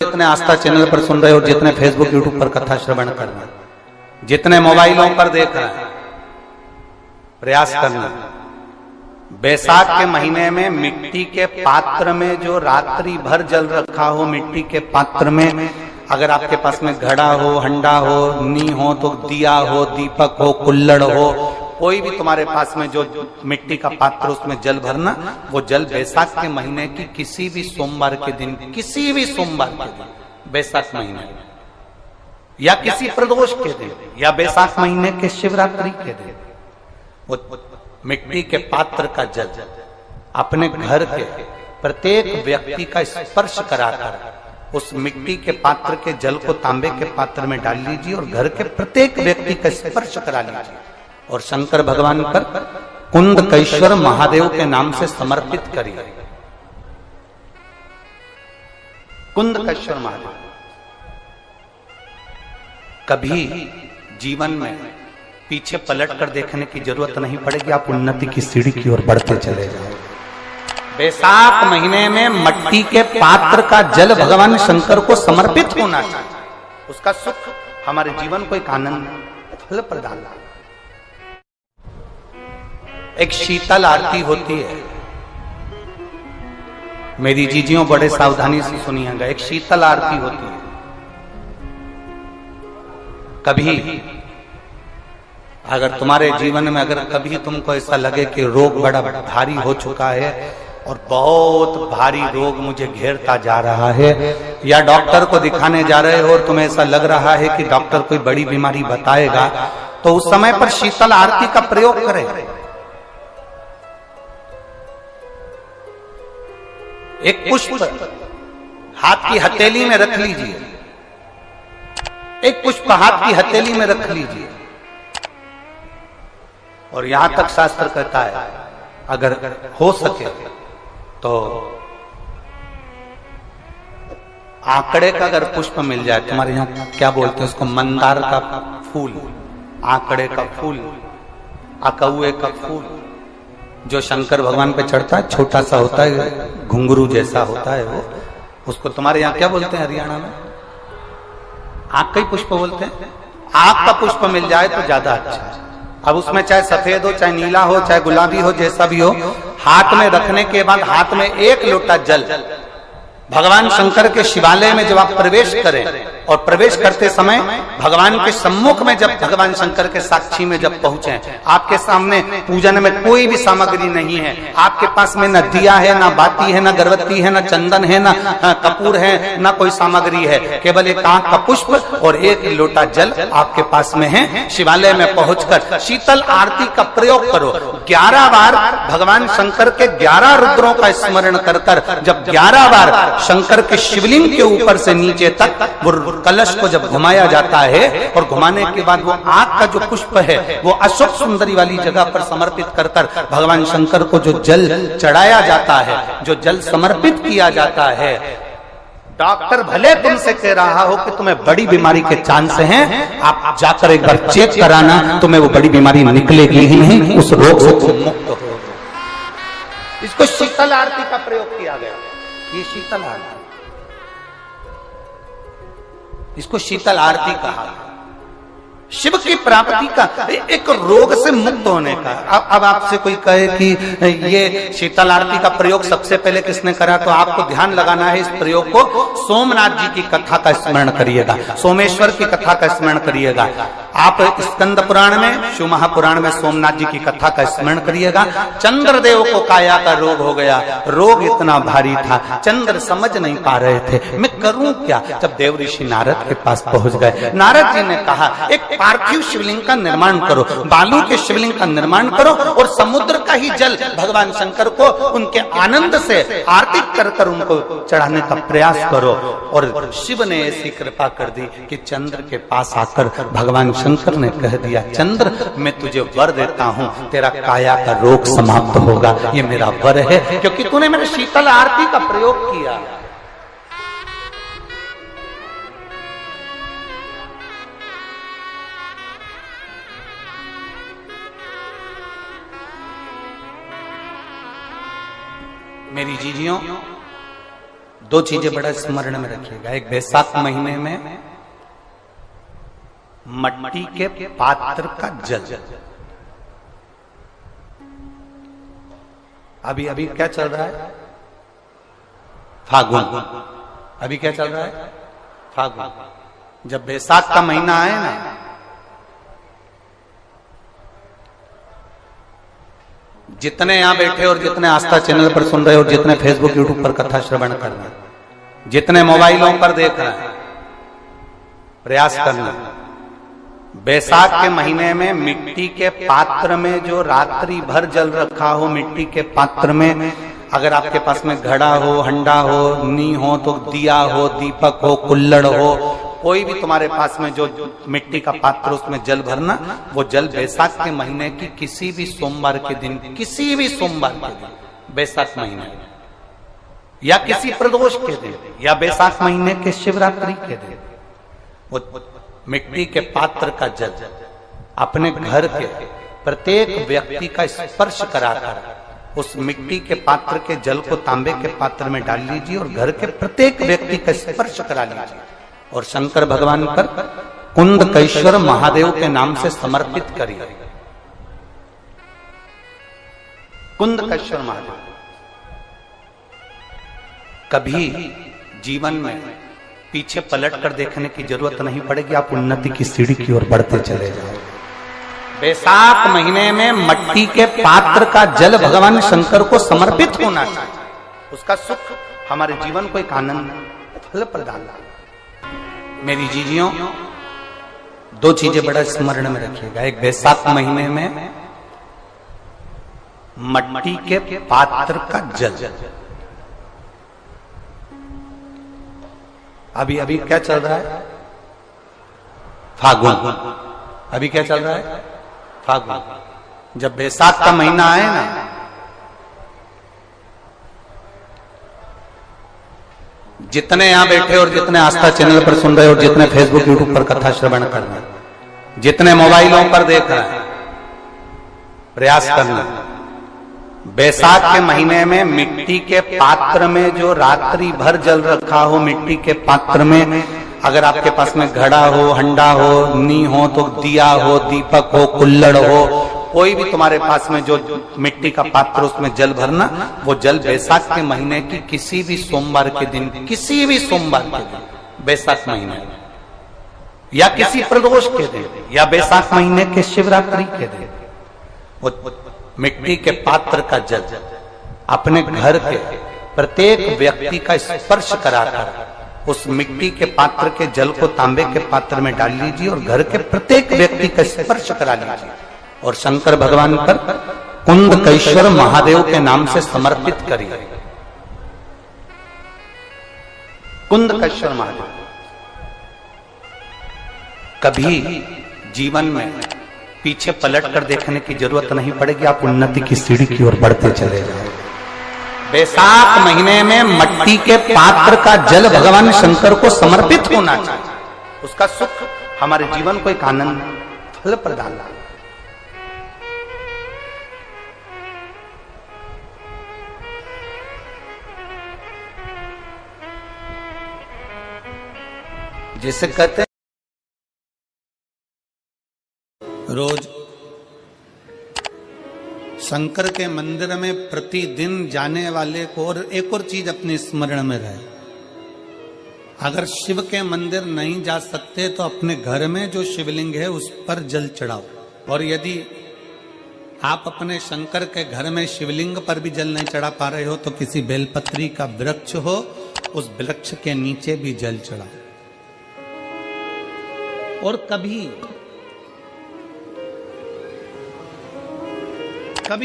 जितने आस्था चैनल पर सुन रहे हो, जितने फेसबुक यूट्यूब पर कथा श्रवण कर रहे हैं, जितने मोबाइलों पर देख रहे हैं, प्रयास करना। बैसाख के महीने में मिट्टी के पात्र में जो रात्रि भर जल रखा हो, मिट्टी के पात्र में, अगर आपके पास में घड़ा हो, हंडा हो, नी हो, तो दिया हो, दीपक हो, कुल्लड़ हो, कोई भी तुम्हारे पास में जो मिट्टी का पात्र, उसमें जल भरना। वो जल बैसाख के महीने की किसी भी सोमवार के दिन, किसी भी सोमवार के दिन, बैसाख महीने या किसी प्रदोष के दिन, या बैसाख महीने के शिवरात्रि के दिन, वो मिट्टी के पात्र का जल अपने घर के प्रत्येक व्यक्ति का स्पर्श कराकर उस मिट्टी के पात्र के जल को तांबे के पात्र में डाल लीजिए और घर के प्रत्येक व्यक्ति का स्पर्श करा लीजिए और शंकर भगवान पर कुंदकेश्वर महादेव के नाम से समर्पित करिए। कुंदकेश्वर महादेव। कभी जीवन में पीछे पलट कर देखने की जरूरत नहीं पड़ेगी, आप उन्नति की सीढ़ी की ओर बढ़ते चले जाओ। बैसाख महीने में मट्टी के पात्र का जल भगवान शंकर को समर्पित होना चाहिए। उसका सुख हमारे जीवन को एक आनंद फल प्रदान। एक शीतल आरती होती है, मेरी जीजियों बड़े सावधानी से सुनिएगा। एक शीतल आरती होती है। कभी अगर तुम्हारे जीवन में अगर कभी तुमको ऐसा लगे कि रोग बड़ा भारी हो चुका है और बहुत भारी रोग मुझे घेरता जा रहा है, या डॉक्टर को दिखाने जा रहे हो और तुम्हें ऐसा लग रहा है कि डॉक्टर कोई बड़ी बीमारी बताएगा, तो उस समय पर शीतल आरती का प्रयोग करें। एक पुष्प हाथ की हथेली में रख लीजिए, एक पुष्प हाथ की हथेली में रख लीजिए, और यहां तक शास्त्र कहता है अगर हो सके तो आंकड़े का अगर पुष्प मिल जाए, तुम्हारे यहां क्या बोलते हैं उसको, मंदार का फूल, आंकड़े का फूल, अकौए का फूल, जो शंकर भगवान पे चढ़ता है, छोटा सा होता है, घुंघरू जैसा होता है वो, उसको तुम्हारे यहां क्या बोलते हैं हरियाणा में? आंख का ही पुष्प बोलते हैं। आंख का पुष्प मिल जाए तो ज्यादा अच्छा है। अब उसमें चाहे सफेद हो, चाहे नीला हो, चाहे गुलाबी हो, जैसा भी हो, हाथ में रखने के बाद हाथ में एक लोटा जल भगवान शंकर के शिवालय में जब आप प्रवेश करें, और प्रवेश करते समय भगवान के सम्मुख में जब भगवान शंकर के साक्षी में जब पहुंचे, आपके सामने पूजन में कोई भी सामग्री नहीं है, आपके पास में न दिया है, न बाती है, न गर्भवती है, न चंदन है, न कपूर है, न कोई सामग्री है, केवल एक आंख का पुष्प और एक लोटा जल आपके पास में है। शिवालय में पहुंचकर शीतल आरती का प्रयोग करो। 11 बार भगवान शंकर के 11 रुद्रों का स्मरण कर कर जब 11 बार शंकर के शिवलिंग के ऊपर से नीचे तक वो कलश को जब घुमाया जाता है, और घुमाने के बाद वो आग का जो पुष्प है वो अशोक सुंदरी वाली जगह पर समर्पित कर कर भगवान शंकर को जो जल चढ़ाया जाता है, जो जल समर्पित किया जाता है, डॉक्टर भले तुमसे कह रहा हो कि तुम्हें बड़ी बीमारी के चांस हैं, आप जाकर एक बार चेक कराना, तुम्हें वो बड़ी बीमारी निकलेगी ही नहीं, उस रोग से तुम मुक्त हो। इसको शीतल आरती का प्रयोग किया गया। ये शीतल आरती, इसको शीतल आरती कहा। शिव की प्राप्ति का, एक रोग से मुक्त होने का। अब आपसे कोई कहे कि ये शीतल आरती का प्रयोग सबसे पहले किसने करा, तो आपको ध्यान लगाना है इस प्रयोग को। सोमनाथ जी की कथा का स्मरण करिएगा, सोमेश्वर की कथा का स्मरण करिएगा। आप स्कंद पुराण में, शिव महापुराण में सोमनाथ जी की कथा का स्मरण करिएगा। चंद्रदेव को काया का रोग हो गया, रोग इतना भारी था, चंद्र समझ नहीं पा रहे थे मैं करूं क्या। जब देव ऋषि नारद के पास पहुंच गए, नारद जी ने कहा एक पार्थिव शिवलिंग का निर्माण करो, बालू के शिवलिंग का निर्माण करो, और समुद्र का ही जल भगवान शंकर को उनके आनंद से आरती कर कर उनको चढ़ाने का प्रयास करो। और शिव ने ऐसी कृपा कर दी कि चंद्र के पास आकर भगवान शंकर ने कह दिया, चंद्र मैं तुझे वर देता हूं, तेरा काया का रोग समाप्त होगा, ये मेरा वर है, क्योंकि तूने मेरे शीतल आरती का प्रयोग किया। मेरी जीजियों, दो चीजें बड़ा स्मरण में रखिएगा। एक बैसाख महीने में मट्टी के पात्र का जल, अभी अभी क्या चल रहा है? फागुन। अभी क्या चल रहा है? फागुन। जब बैसाख का महीना आए ना, जितने यहां बैठे और जितने आस्था चैनल पर सुन रहे हो, जितने फेसबुक यूट्यूब पर कथा श्रवण कर रहे हैं, जितने मोबाइलों पर देख रहे हैं, प्रयास करना बैसाख के महीने में मिट्टी के पात्र में जो रात्रि भर जल रखा हो, मिट्टी के पात्र में, अगर आपके पास में घड़ा हो, हंडा हो, नी हो, तो दिया हो, दीपक हो, कुल्लड़ हो, कोई भी तुम्हारे पास में जो मिट्टी का पात्र, उसमें जल भरना। वो जल बैसाख के महीने की किसी भी सोमवार के दिन, किसी भी सोमवार के दिन, बैसाख महीने या किसी प्रदोष के दिन, या बैसाख महीने के शिवरात्रि के दिन, वो मिट्टी के पात्र का जल अपने घर के प्रत्येक व्यक्ति का स्पर्श कराकर उस मिट्टी के पात्र के जल को तांबे के पात्र में डाल लीजिए और घर के प्रत्येक व्यक्ति का स्पर्श करा लीजिए और शंकर भगवान पर कुंदकेश्वर महादेव के नाम से समर्पित करिए। कुंदकेश्वर महादेव। कभी जीवन में पीछे पलट कर देखने की जरूरत नहीं पड़ेगी, आप उन्नति की सीढ़ी की ओर बढ़ते चले जाओ। बैसाख महीने में मट्टी के पात्र का जल भगवान शंकर को समर्पित होना चाहिए। उसका सुख हमारे जीवन को एक आनंद फल प्रदान। मेरी जीजियों, दो चीजें बड़ा स्मरण में रखिएगा। एक बैसाख महीने में मट्टी के पात्र का जल, अभी अभी क्या चल रहा है? फागुन। अभी क्या चल रहा है? फागुन। जब बैसाख का महीना आए ना, जितने यहां बैठे और जितने आस्था चैनल पर सुन रहे हो, जितने फेसबुक यूट्यूब पर कथा श्रवण कर रहे हैं, जितने मोबाइलों पर देख रहे हैं, प्रयास करना बैसाख के महीने में मिट्टी के पात्र में जो रात्रि भर जल रखा हो, मिट्टी के पात्र में, अगर आपके पास में घड़ा हो, हंडा हो, नी हो, तो दिया हो, दीपक हो, कुल्लड़ हो, कोई भी तुम्हारे पास में जो मिट्टी का पात्र, उसमें जल भरना। वो जल बैसाख के महीने की किसी भी सोमवार के दिन, किसी भी सोमवार के दिन, बैसाख महीने या किसी प्रदोष के दिन, या बैसाख महीने के शिवरात्रि के दिन, वो मिट्टी के पात्र का जल अपने घर के प्रत्येक व्यक्ति का स्पर्श कराकर उस मिट्टी के पात्र के जल को तांबे के पात्र में डाल लीजिए और घर के प्रत्येक व्यक्ति का स्पर्श करा लीजिए और शंकर भगवान पर कुंदकेश्वर महादेव के नाम से समर्पित करिए। कुंदकेश्वर महादेव। कभी जीवन में पीछे पलट कर देखने की जरूरत नहीं पड़ेगी, आप उन्नति की सीढ़ी की ओर बढ़ते चले जाओ। बैसाख महीने में मट्टी के पात्र का जल भगवान शंकर को समर्पित होना चाहिए। उसका सुख हमारे जीवन को एक आनंद फल प्रदान। जिसे कहते हैं रोज शंकर के मंदिर में प्रतिदिन जाने वाले को, और एक और चीज अपने स्मरण में रहे, अगर शिव के मंदिर नहीं जा सकते तो अपने घर में जो शिवलिंग है उस पर जल चढ़ाओ। और यदि आप अपने शंकर के घर में शिवलिंग पर भी जल नहीं चढ़ा पा रहे हो तो किसी बेलपत्री का वृक्ष हो, उस वृक्ष के नीचे भी जल चढ़ाओ। और कभी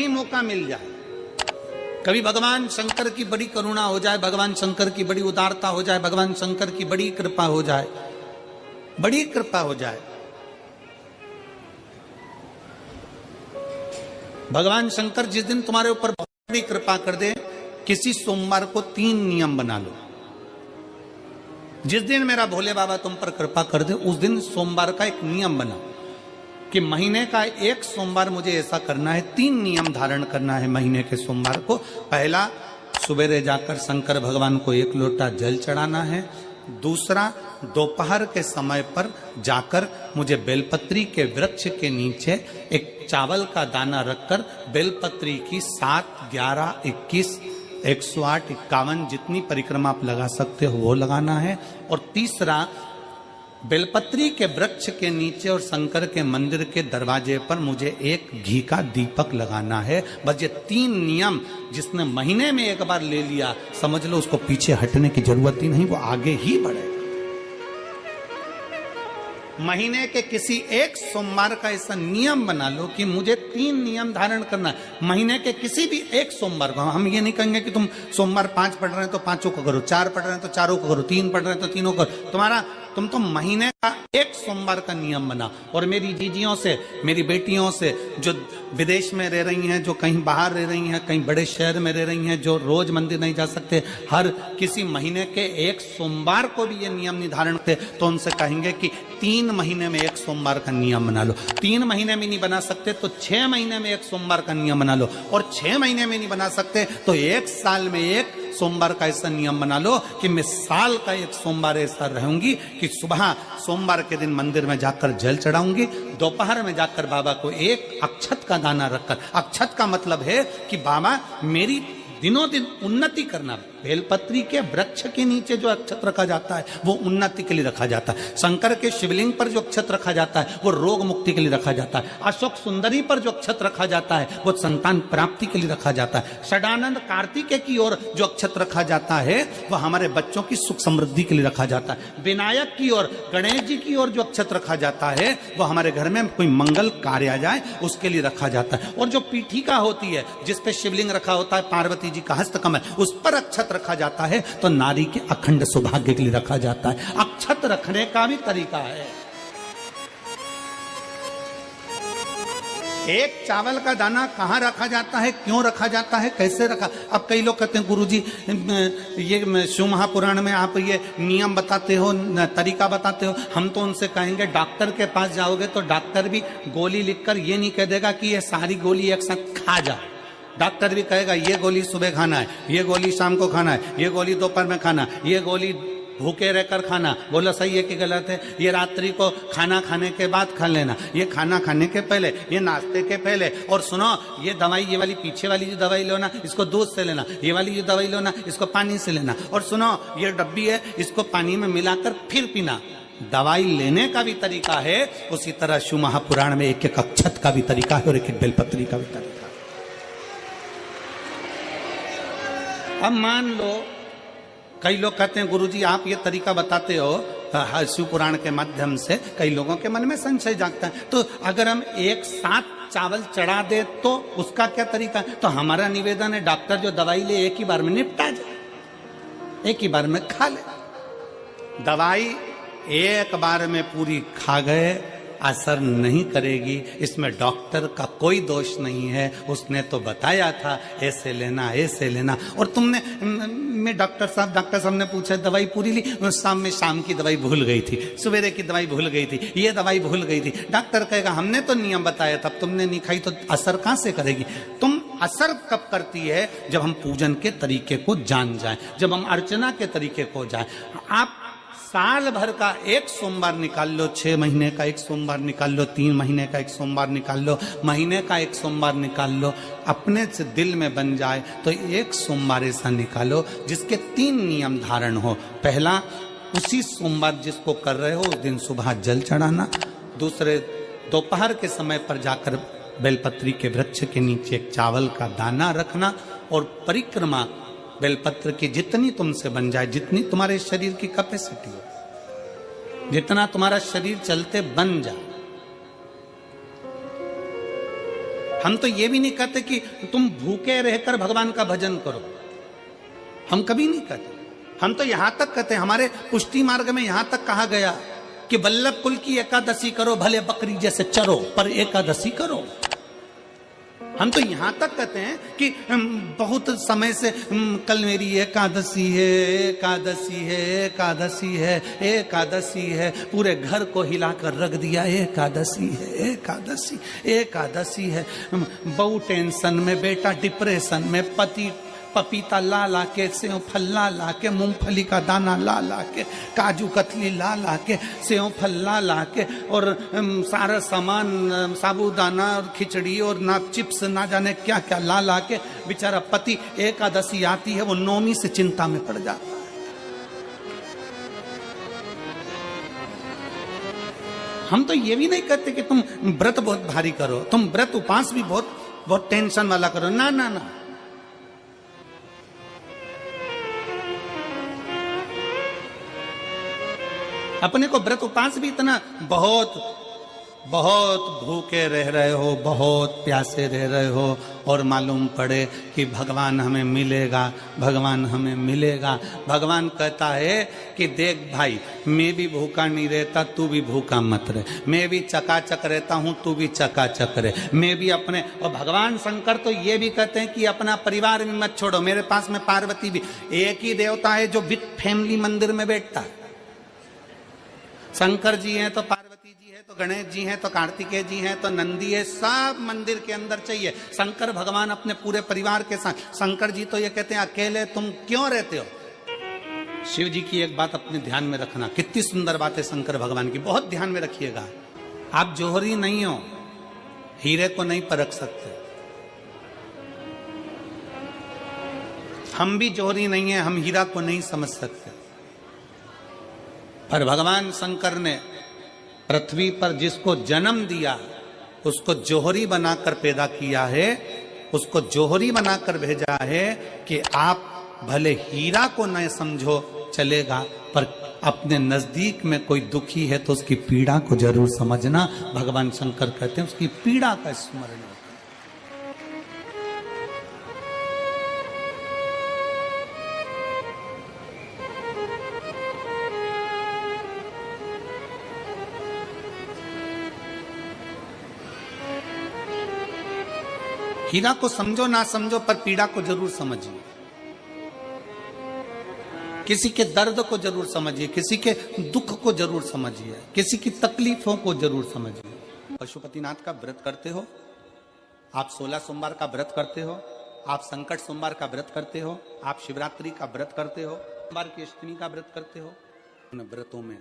मौका मिल जाए, कभी भगवान शंकर की बड़ी करुणा हो जाए, भगवान शंकर की बड़ी उदारता हो जाए, भगवान शंकर की बड़ी कृपा हो जाए, बड़ी कृपा हो जाए, भगवान शंकर जिस दिन तुम्हारे ऊपर बड़ी कृपा कर दे, किसी सोमवार को 3 नियम बना लो। जिस दिन मेरा भोले बाबा तुम पर कृपा कर दे, उस दिन सोमवार का एक नियम बना कि महीने का एक सोमवार मुझे ऐसा करना है, 3 नियम धारण करना है महीने के सोमवार को। पहला, सवेरे जाकर शंकर भगवान को 1 लोटा जल चढ़ाना है। दूसरा, दोपहर के समय पर जाकर मुझे बेलपत्री के वृक्ष के नीचे एक चावल का दाना रखकर बेलपत्री की 7, 11, 21, 108, 51 जितनी परिक्रमा आप लगा सकते हो वो लगाना है। और तीसरा, बेलपत्री के वृक्ष के नीचे और शंकर के मंदिर के दरवाजे पर मुझे एक घी का दीपक लगाना है। बस ये 3 नियम जिसने महीने में एक बार ले लिया, समझ लो उसको पीछे हटने की जरूरत ही नहीं, वो आगे ही बढ़ेगा। महीने के किसी एक सोमवार का ऐसा नियम बना लो कि मुझे 3 नियम धारण करना है। महीने के किसी भी एक सोमवार को, हम ये नहीं कहेंगे कि तुम सोमवार 5 पढ़ रहे हैं तो 5 को करो, 4 पढ़ रहे हैं तो 4 को करो, 3 पढ़ रहे हैं तो 3 को करो। तुम तो महीने का एक सोमवार का नियम बना। और मेरी जीजियों से, मेरी बेटियों से जो विदेश में रह रही हैं, जो कहीं बाहर रह रही हैं, कहीं बड़े शहर में रह रही हैं, जो रोज मंदिर नहीं जा सकते, हर किसी महीने के एक सोमवार को भी ये नियम निर्धारण करते, तो उनसे कहेंगे कि 3 महीने में एक सोमवार का नियम बना लो। 3 महीने में नहीं बना सकते तो 6 महीने में एक सोमवार का नियम बना लो। और 6 महीने में नहीं बना सकते तो 1 साल में एक सोमवार का ऐसा नियम बना लो कि मैं साल का एक सोमवार ऐसा रहूंगी कि सुबह सोमवार के दिन मंदिर में जाकर जल चढ़ाऊंगी, दोपहर में जाकर बाबा को एक अक्षत का दाना रखकर, अक्षत का मतलब है कि बाबा मेरी दिनों दिन उन्नति करना। बेलपत्री के वृक्ष के नीचे जो अक्षत रखा जाता है वो उन्नति के लिए रखा जाता है। शंकर के शिवलिंग पर जो अक्षत रखा जाता है वो रोग मुक्ति के लिए रखा जाता है। अशोक सुंदरी पर जो अक्षत रखा जाता है वो संतान प्राप्ति के लिए रखा जाता है। षडानंद कार्तिकेय की ओर जो अक्षत रखा जाता है वह हमारे बच्चों की सुख समृद्धि के लिए रखा जाता है। विनायक की ओर, गणेश जी की ओर जो अक्षत रखा जाता है वह हमारे घर में कोई मंगल कार्य आ जाए उसके लिए रखा जाता है। और जो पीठिका होती है जिसपे शिवलिंग रखा होता है, पार्वती जी का हस्तकमल, उस पर अक्षत रखा जाता है तो नारी के अखंड सौभाग्य के लिए रखा जाता है। अक्षत रखने का भी तरीका है। एक चावल का दाना कहाँ रखा जाता है, क्यों रखा जाता है, कैसे रखा। अब कई लोग कहते हैं गुरुजी ये शिव महापुराण में आप ये नियम बताते हो, तरीका बताते हो। हम तो उनसे कहेंगे डॉक्टर के पास जाओगे तो डॉक्टर भी गोली लिखकर ये नहीं कह देगा कि ये सारी गोली एक साथ खा जा। डॉक्टर भी कहेगा ये गोली सुबह खाना है, ये गोली शाम को खाना है, ये गोली दोपहर में खाना, ये गोली भूखे रहकर खाना। बोलो सही है कि गलत है। ये रात्रि को खाना खाने के बाद खा लेना, ये खाना खाने के पहले, ये नाश्ते के पहले। और सुनो ये दवाई, ये वाली पीछे वाली जो दवाई लो ना इसको दूध से लेना, ये वाली जो दवाई लो ना इसको पानी से लेना। और सुनो ये डब्बी है इसको पानी में मिलाकर फिर पीना। दवाई लेने का भी तरीका है, उसी तरह शिव महापुराण में एक एक अक्षत का भी तरीका है और एक एक बेलपत्री का भी तरीका है। अब मान लो कई लोग कहते हैं गुरुजी आप ये तरीका बताते हो शिव पुराण के माध्यम से, कई लोगों के मन में संशय जागता है, तो अगर हम एक साथ चावल चढ़ा दे तो उसका क्या तरीका है। तो हमारा निवेदन है डॉक्टर जो दवाई ले एक ही बार में निपटा जाए, एक ही बार में खा ले। दवाई एक बार में पूरी खा गए असर नहीं करेगी, इसमें डॉक्टर का कोई दोष नहीं है। उसने तो बताया था ऐसे लेना ऐसे लेना। और तुमने मैं डॉक्टर साहब ने पूछा दवाई पूरी ली, शाम की दवाई भूल गई थी, सवेरे की दवाई भूल गई थी, ये दवाई भूल गई थी। डॉक्टर कहेगा हमने तो नियम बताया था, तुमने नहीं खाई तो असर कहां से करेगी। तुम असर कब करती है जब हम पूजन के तरीके को जान जाएं, जब हम अर्चना के तरीके को जाएं। आप साल भर का एक सोमवार निकाल लो, 6 महीने का एक सोमवार निकाल लो, 3 महीने का एक सोमवार निकाल लो, महीने का एक सोमवार निकाल लो, अपने से दिल में बन जाए तो एक सोमवार ऐसा निकालो जिसके 3 नियम धारण हो। पहला, उसी सोमवार जिसको कर रहे हो उस दिन सुबह जल चढ़ाना। दूसरे, दोपहर के समय पर जाकर बेलपत्री के वृक्ष के नीचे एक चावल का दाना रखना। और परिक्रमा बेलपत्र की जितनी तुमसे बन जाए, जितनी तुम्हारे शरीर की कैपेसिटी हो, जितना तुम्हारा शरीर चलते बन जाए। हम तो ये भी नहीं कहते कि तुम भूखे रहकर भगवान का भजन करो, हम कभी नहीं कहते। हम तो यहां तक कहते हैं, हमारे पुष्टि मार्ग में यहां तक कहा गया कि वल्लभ कुल की एकादशी करो, भले बकरी जैसे चरो पर एकादशी करो। हम तो यहां तक कहते हैं कि बहुत समय से कल मेरी एकादशी है, एकादशी है, एकादशी है, एकादशी है, पूरे घर को हिलाकर रख दिया, एकादशी है, एकादशी, एकादशी है। बहू टेंशन में, बेटा डिप्रेशन में, पति पपीता ला ला के, सेव फल ला ला के, मूंगफली का दाना ला ला के, काजू कतली ला ला के, सेव फल ला ला के, और सारा सामान, साबूदाना और खिचड़ी और ना चिप्स ना जाने क्या क्या ला ला के बेचारा पति एकादशी आती है वो नौमी से चिंता में पड़ जाता है। हम तो ये भी नहीं कहते कि तुम व्रत बहुत भारी करो, तुम व्रत उपास भी बहुत टेंशन वाला करो, ना ना ना। अपने को व्रत उपास भी इतना बहुत भूखे रह रहे हो, बहुत प्यासे रह रहे हो, और मालूम पड़े कि भगवान हमें मिलेगा, भगवान हमें मिलेगा। भगवान कहता है कि देख भाई, मैं भी भूखा नहीं रहता, तू भी भूखा मत रहे, मैं भी चकाचक रहता हूं, तू भी चकाचक रहे, मैं भी अपने। और भगवान शंकर तो ये भी कहते हैं कि अपना परिवार भी मत छोड़ो। मेरे पास में पार्वती भी, एक ही देवता है जो विद फैमिली मंदिर में बैठता है। शंकर जी हैं तो पार्वती जी है, तो गणेश जी हैं, तो कार्तिकेय जी हैं, तो नंदी है, सब मंदिर के अंदर चाहिए। शंकर भगवान अपने पूरे परिवार के साथ। शंकर जी तो ये कहते हैं अकेले तुम क्यों रहते हो। शिव जी की एक बात अपने ध्यान में रखना, कितनी सुंदर बात है शंकर भगवान की, बहुत ध्यान में रखिएगा। आप जौहरी नहीं हो, हीरे को नहीं परख सकते। हम भी जौहरी नहीं है, हम हीरा को नहीं समझ सकते। पर भगवान शंकर ने पृथ्वी पर जिसको जन्म दिया उसको जौहरी बनाकर पैदा किया है, उसको जौहरी बनाकर भेजा है कि आप भले हीरा को न समझो चलेगा, पर अपने नजदीक में कोई दुखी है तो उसकी पीड़ा को जरूर समझना। भगवान शंकर कहते हैं उसकी पीड़ा का स्मरण। हीरा को समझो ना समझो, पर पीड़ा को जरूर समझिए। किसी के दर्द को जरूर समझिए, किसी के दुख को जरूर समझिए, किसी की तकलीफों को जरूर समझिए। पशुपतिनाथ का व्रत करते हो आप, 16 सोमवार का व्रत करते हो आप, संकट सोमवार का व्रत करते हो आप, शिवरात्रि का व्रत करते हो, सोमवार की अष्टमी का व्रत करते हो। उन व्रतों में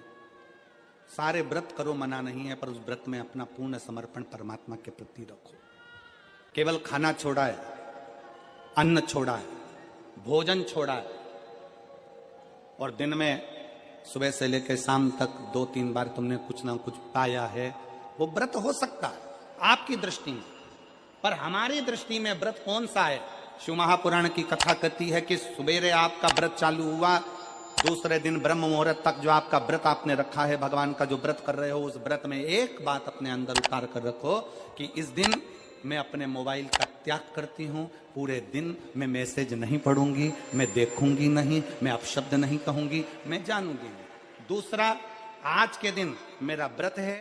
सारे व्रत करो, मना नहीं है, पर उस व्रत में अपना पूर्ण समर्पण परमात्मा के प्रति रखो। केवल खाना छोड़ा है, अन्न छोड़ा है, भोजन छोड़ा है, और दिन में सुबह से लेकर शाम तक 2-3 बार तुमने कुछ ना कुछ पाया है, वो व्रत हो सकता है आपकी दृष्टि में। पर हमारी दृष्टि में व्रत कौन सा है। शिव महापुराण की कथा कहती है कि सुबेरे आपका व्रत चालू हुआ, दूसरे दिन ब्रह्म मुहूर्त तक जो आपका व्रत आपने रखा है, भगवान का जो व्रत कर रहे हो, उस व्रत में एक बात अपने अंदर उतार कर रखो कि इस दिन मैं अपने मोबाइल का त्याग करती हूँ, पूरे दिन मैं मैसेज नहीं पढ़ूंगी, मैं देखूंगी नहीं, मैं अपशब्द नहीं कहूंगी, मैं जानूंगी नहीं। दूसरा, आज के दिन मेरा व्रत है।